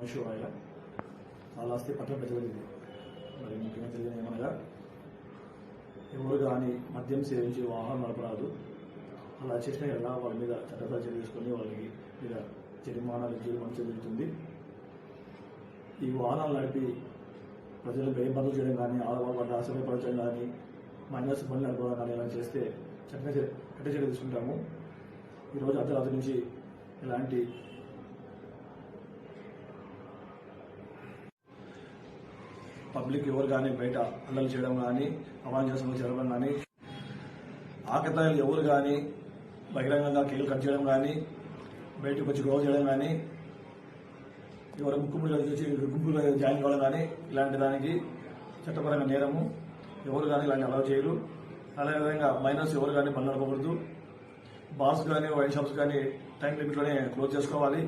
శివాయ కాళహస్తి పట్టణ ప్రజలది మరి ముఖ్యంగా తెలియని ఏమనగా ఎవరు కానీ మద్యం సేవించి వాహనం నడపరాదు. అలా చేసిన ఎలా వాళ్ళ మీద చట్టచర్య తీసుకొని వాళ్ళకి మీద జరిమానాలు మంచి జరుగుతుంది. ఈ వాహనాలు నడిపి ప్రజలు భయబందులు చేయడం కానీ ఆడవాళ్ళు ఆశ్రయపరచడం కానీ మైనస్ బండ్లు నడపడం కానీ ఇలా చేస్తే చట్టచర్య తీసుకుంటాము. ఈరోజు అర్ధరాత్రి నుంచి ఇలాంటి పబ్లిక్ ఎవరు కానీ బయట అల్లలు చేయడం కానీ అవాంఛనీయంగా జరగడం కానీ ఆకతాయిలు ఎవరు కానీ బహిరంగంగా కేకులు కట్ చేయడం కానీ బయటకు వచ్చి గొడవ చేయడం కానీ ఎవరు గుంపులుగా జాయిన్ కావడం కానీ ఇలాంటి దానికి చట్టపరంగా నేరము. ఎవరు కానీ ఇలాంటి అలౌ చేయరు. అదేవిధంగా మైనర్స్ ఎవరు కానీ బండ్లు నడపకూడదు. బార్స్ కానీ వైన్ షాప్స్ కానీ టైం లిమిట్లోనే క్లోజ్ చేసుకోవాలి.